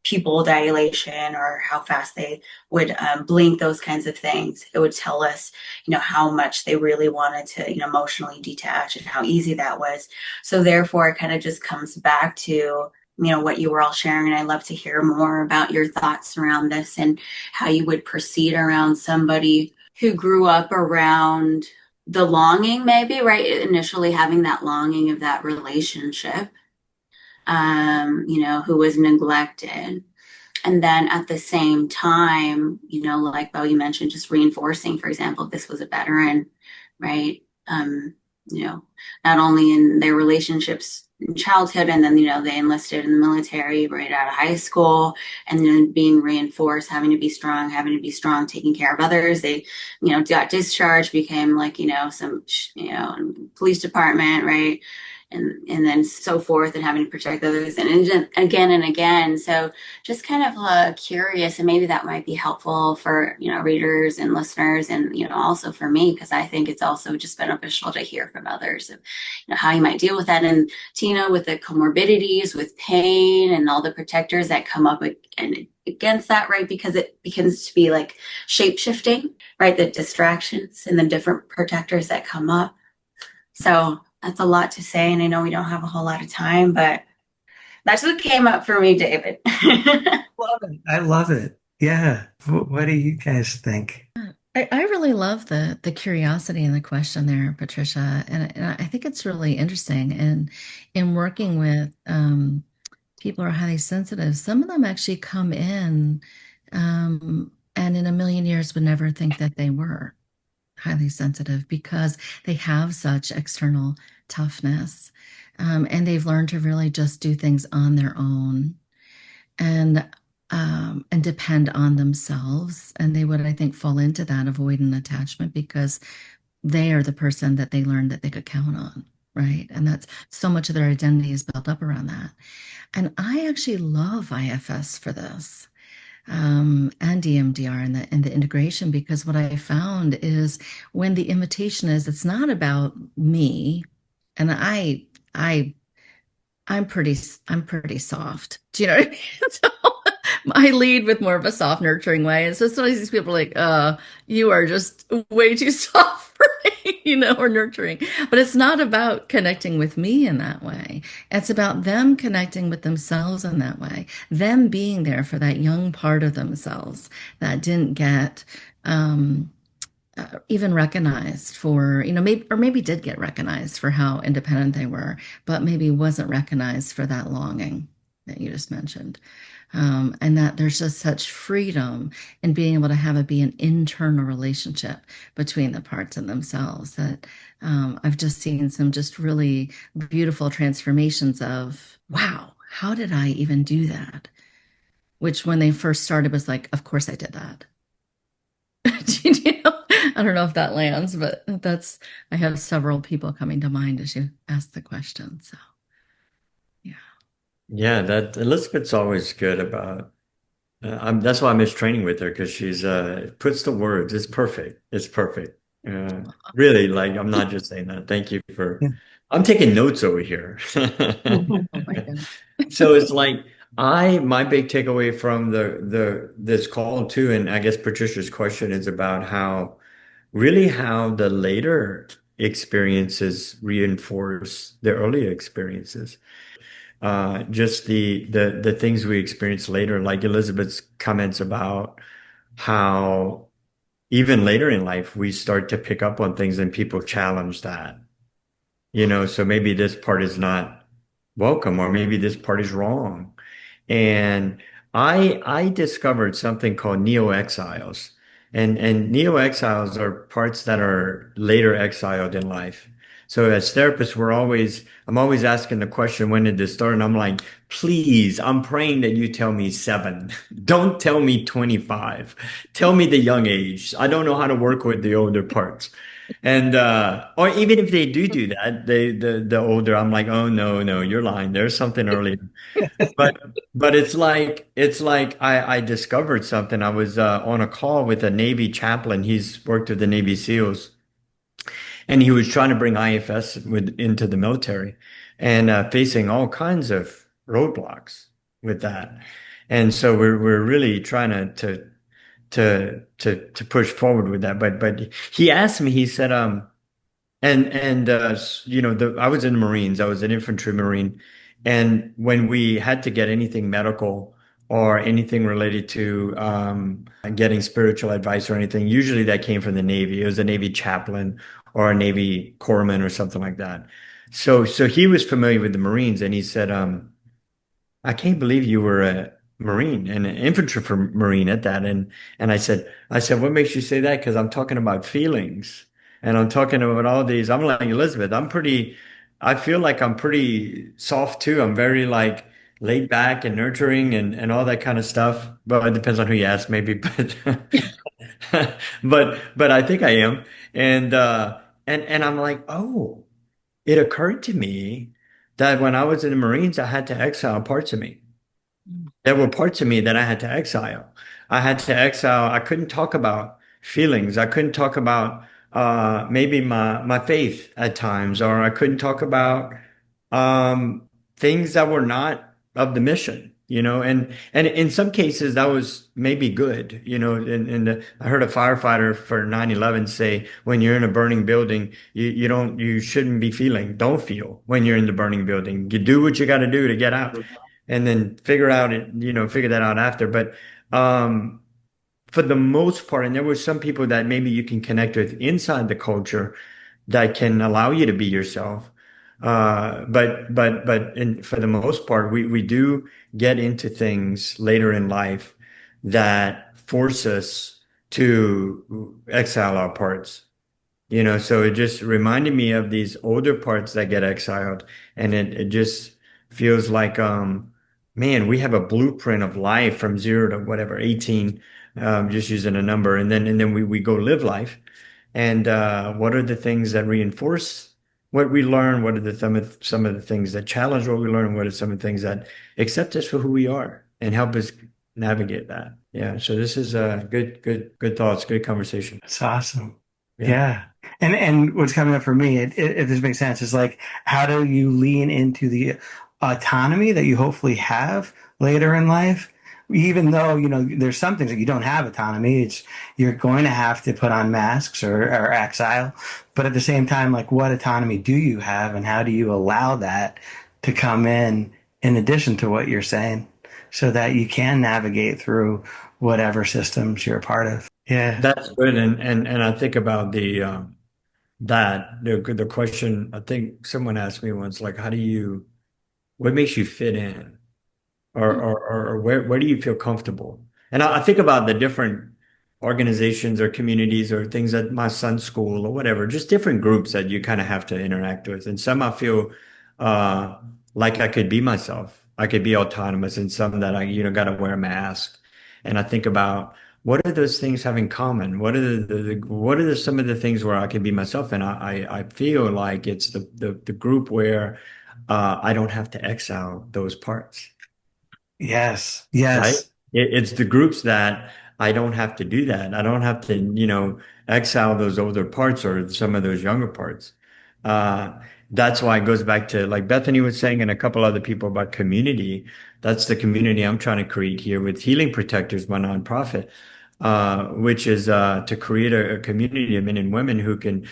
pupil dilation or how fast they would blink, those kinds of things, it would tell us, how much they really wanted to, emotionally detach and how easy that was. So therefore, it kind of just comes back to, what you were all sharing. And I'd love to hear more about your thoughts around this and how you would proceed around somebody who grew up around the longing, maybe, right? Initially having that longing of that relationship, who was neglected. And then at the same time, like Bo, you mentioned, just reinforcing, for example, if this was a veteran, right? Not only in their relationships in childhood, and then, they enlisted in the military right out of high school, and then being reinforced, having to be strong, taking care of others. They, got discharged, became like, some, police department, right? And then so forth, and having to protect others, and again and again. So just kind of curious, and maybe that might be helpful for readers and listeners, and also for me, because I think it's also just beneficial to hear from others of how you might deal with that. And Tina, with the comorbidities, with pain, and all the protectors that come up and against that, right? Because it begins to be like shape shifting, right? The distractions and the different protectors that come up. So that's a lot to say, and I know we don't have a whole lot of time, but that's what came up for me, David. Love it. I love it. Yeah. What do you guys think? I really love the curiosity in the question there, Patricia, and I think it's really interesting. And in working with people who are highly sensitive, some of them actually come in and in a million years would never think that they were highly sensitive because they have such external toughness, and they've learned to really just do things on their own and depend on themselves. And they would, I think, fall into that avoidant attachment because they are the person that they learned that they could count on, right? And that's so much of their identity is built up around that. And I actually love IFS for this. And EMDR and the integration, because what I found is when the invitation is, it's not about me, and I'm pretty soft. Do you know what I mean? So I lead with more of a soft, nurturing way. And so sometimes these people are like, you are just way too soft for me. or nurturing. But it's not about connecting with me in that way. It's about them connecting with themselves in that way, them being there for that young part of themselves that didn't get even recognized for, maybe did get recognized for how independent they were, but maybe wasn't recognized for that longing that you just mentioned. And that there's just such freedom in being able to have it be an internal relationship between the parts of themselves that I've just seen some just really beautiful transformations of, wow, how did I even do that? Which when they first started was like, of course I did that. I don't know if that lands, but I have several people coming to mind as you ask the question. So, yeah. Yeah, that Elizabeth's always good about. That's why I miss training with her because she's puts the words. It's perfect. It's perfect. Really, like I'm not just saying that. Thank you for. Yeah. I'm taking notes over here. Oh my goodness. So it's like my big takeaway from the this call too, and I guess Patricia's question is about how the later experiences reinforce the earlier experiences. Just the things we experience later, like Elizabeth's comments about how even later in life we start to pick up on things and people challenge that. So maybe this part is not welcome, or maybe this part is wrong. And I discovered something called neo-exiles. And neo-exiles are parts that are later exiled in life. So as therapists, I'm always asking the question, when did this start? And I'm like, please, I'm praying that you tell me 7. Don't tell me 25. Tell me the young age. I don't know how to work with the older parts. And or even if they do that, the older, I'm like, oh no, you're lying. There's something earlier. But it's like I discovered something. I was on a call with a Navy chaplain. He's worked with the Navy SEALs, and he was trying to bring IFS into the military, and facing all kinds of roadblocks with that. And so we're really trying to push forward with that. But he asked me. He said, I was in the Marines. I was an infantry Marine. And when we had to get anything medical or anything related to getting spiritual advice or anything, usually that came from the Navy. It was a Navy chaplain or a Navy corpsman or something like that. So he was familiar with the Marines, and he said, I can't believe you were a Marine and an infantry Marine at that. And I said, what makes you say that? Because I'm talking about feelings. And I'm talking about all these. I'm like, Elizabeth, I feel like I'm pretty soft too. I'm very like laid back and nurturing and all that kind of stuff. But it depends on who you ask, maybe. But I think I am. And I'm like, oh, it occurred to me that when I was in the Marines, I had to exile parts of me. There were parts of me that I had to exile. I had to exile. I couldn't talk about feelings. I couldn't talk about maybe my faith at times, or I couldn't talk about things that were not of the mission, and in some cases that was maybe good, and I heard a firefighter for 9/11 say, when you're in a burning building, you shouldn't be feeling, don't feel when you're in the burning building. You do what you got to do to get out, and then figure that out after. But for the most part, and there were some people that maybe you can connect with inside the culture that can allow you to be yourself. But for the most part, we do get into things later in life that force us to exile our parts. So it just reminded me of these older parts that get exiled, and it just feels like, man, we have a blueprint of life from 0 to whatever, 18, just using a number. And then we go live life. And what are the things that reinforce what we learn? What are some of the things that challenge what we learn? What are some of the things that accept us for who we are and help us navigate that? Yeah. So this is good thoughts, good conversation. That's awesome. Yeah. And what's coming up for me, if this makes sense, is like, how do you lean into the autonomy that you hopefully have later in life even though, there's some things that you don't have autonomy, you're going to have to put on masks or exile. But at the same time, like, what autonomy do you have, and how do you allow that to come in addition to what you're saying, so that you can navigate through whatever systems you're a part of? Yeah. That's good. And I think about the question I think someone asked me once, like, what makes you fit in? Or where do you feel comfortable? And I think about the different organizations or communities or things at my son's school or whatever, just different groups that you kind of have to interact with. And some I feel uh, like I could be myself. I could be autonomous, and some that got to wear a mask. And I think about what are those things have in common? What are some of the things where I can be myself? And I feel like it's the group where I don't have to exile those parts, Yes. right? Yes. It's the groups that I don't have to do that. I don't have to, exile those older parts or some of those younger parts. Uh, that's why it goes back to, like Bethany was saying, and a couple other people, about community. That's the community I'm trying to create here with Healing Protectors, my nonprofit, which is to create a community of men and women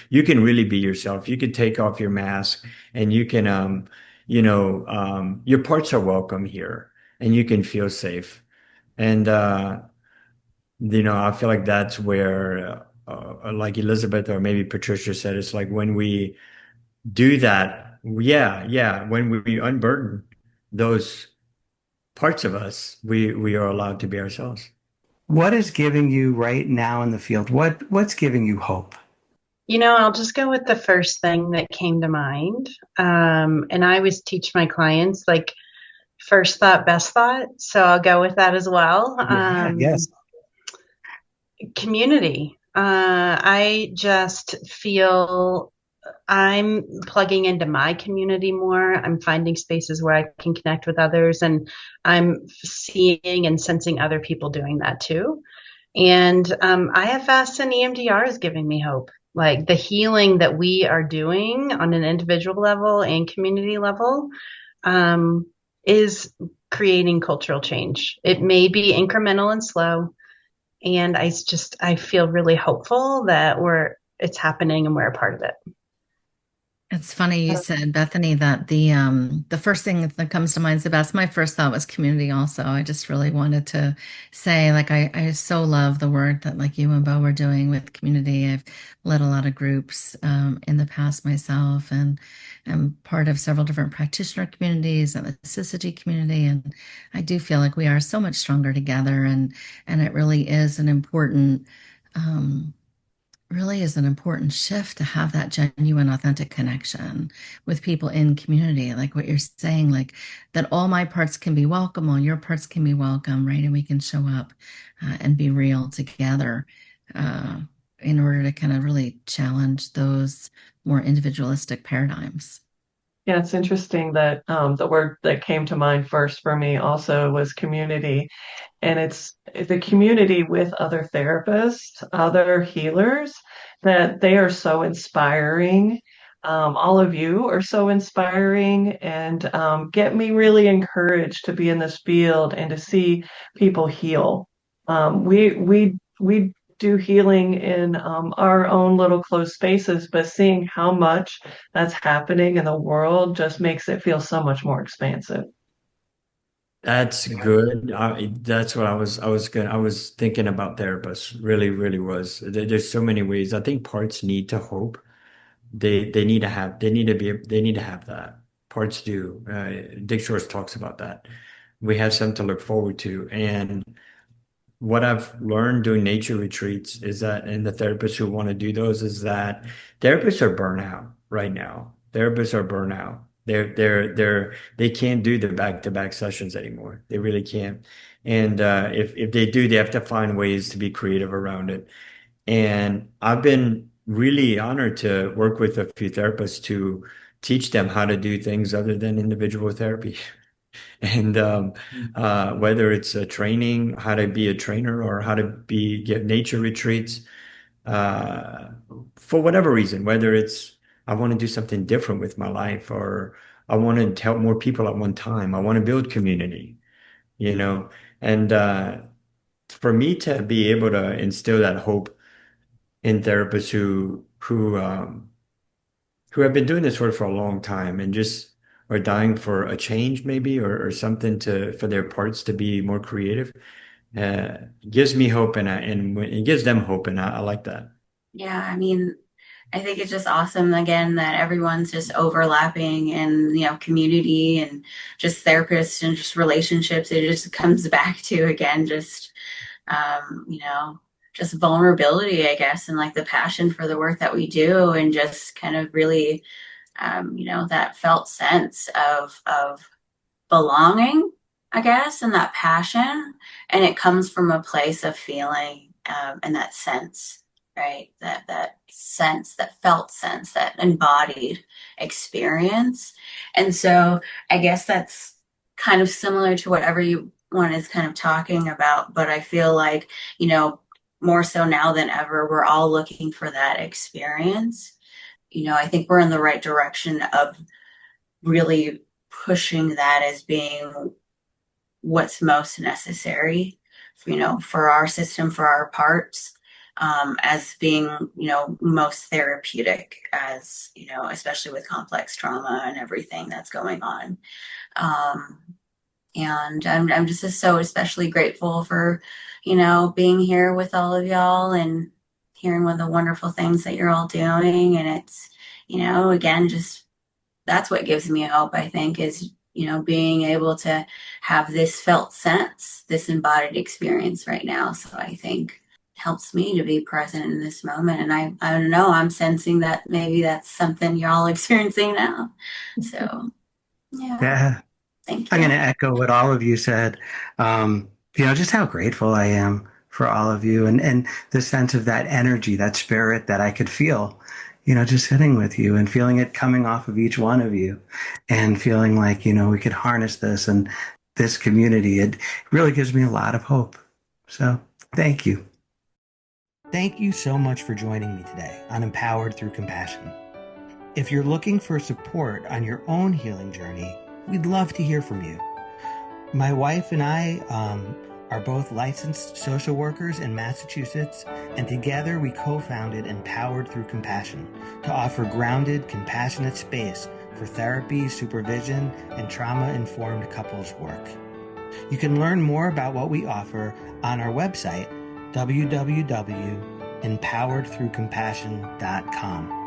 you can really be yourself. You can take off your mask, and you can, your parts are welcome here, and you can feel safe. And I feel like that's where, like Elizabeth or maybe Patricia said, it's like when we do that, yeah, when we unburden those parts of us, we are allowed to be ourselves. What is giving you right now in the field? What's giving you hope? I'll just go with the first thing that came to mind. And I always teach my clients, like, first thought, best thought. So I'll go with that as well. Yeah, yes. Community. I just feel I'm plugging into my community more. I'm finding spaces where I can connect with others, and I'm seeing and sensing other people doing that too. And IFS and EMDR is giving me hope. Like, the healing that we are doing on an individual level and community level is creating cultural change. It may be incremental and slow. And I feel really hopeful that it's happening and we're a part of it. It's funny you said, Bethany, that the first thing that comes to mind is the best. My first thought was community also. I just really wanted to say, like, I so love the work that, like, you and Bo were doing with community. I've led a lot of groups in the past myself, and I'm part of several different practitioner communities and the Syzygy community. And I do feel like we are so much stronger together, and it really is an important shift to have that genuine, authentic connection with people in community. Like what you're saying, like that all my parts can be welcome, all your parts can be welcome, right? And we can show up and be real together in order to kind of really challenge those more individualistic paradigms. Yeah, it's interesting that the word that came to mind first for me also was community. And it's the community with other therapists, other healers, that they are so inspiring. All of you are so inspiring, and get me really encouraged to be in this field and to see people heal. We do healing in our own little closed spaces, but seeing how much that's happening in the world just makes it feel so much more expansive. That's good. That's what I was thinking about therapists. Really, really was. There's so many ways. I think parts need to hope. They need to have that. Parts do. Dick Shores talks about that. We have something to look forward to. And what I've learned doing nature retreats is that, and the therapists who want to do those, is that therapists are burnout right now. Therapists are burnout. They can't do the back-to-back sessions anymore. They really can't. And if they do, they have to find ways to be creative around it. And I've been really honored to work with a few therapists to teach them how to do things other than individual therapy. And whether it's a training, how to be a trainer, or how to get nature retreats, uh, for whatever reason, whether it's I want to do something different with my life, or I want to help more people at one time, I want to build community. you know, and for me to be able to instill that hope in therapists who have been doing this work for a long time and just are dying for a change maybe or something to for their parts to be more creative, gives me hope and it gives them hope, and I like that. Yeah, I mean, I think it's just awesome again that everyone's just overlapping in, community and just therapists and just relationships. It just comes back to again, just um, you know, just vulnerability, I guess, and like the passion for the work that we do and just kind of really that felt sense of belonging, I guess, and that passion. And it comes from a place of feeling and that sense, right? That sense, that felt sense, that embodied experience. And so I guess that's kind of similar to what everyone is kind of talking about, but I feel like, more so now than ever, we're all looking for that experience. I think we're in the right direction of really pushing that as being what's most necessary, for our system, for our parts, as being, most therapeutic as, especially with complex trauma and everything that's going on. Um, and I'm just so especially grateful for, being here with all of y'all and hearing what the wonderful things that you're all doing. And it's, again, just that's what gives me hope, I think, is, being able to have this felt sense, this embodied experience right now. So I think helps me to be present in this moment. And I don't know, I'm sensing that maybe that's something you're all experiencing now. So yeah, Yeah. thank I'm going to you. echo what all of you said. Just how grateful I am for all of you and the sense of that energy, that spirit that I could feel, just sitting with you and feeling it coming off of each one of you and feeling like, we could harness this and this community. It really gives me a lot of hope. So thank you. Thank you so much for joining me today on Empowered Through Compassion. If you're looking for support on your own healing journey, we'd love to hear from you. My wife and I are both licensed social workers in Massachusetts, and together we co-founded Empowered Through Compassion to offer grounded, compassionate space for therapy, supervision, and trauma-informed couples work. You can learn more about what we offer on our website, www.empoweredthroughcompassion.com.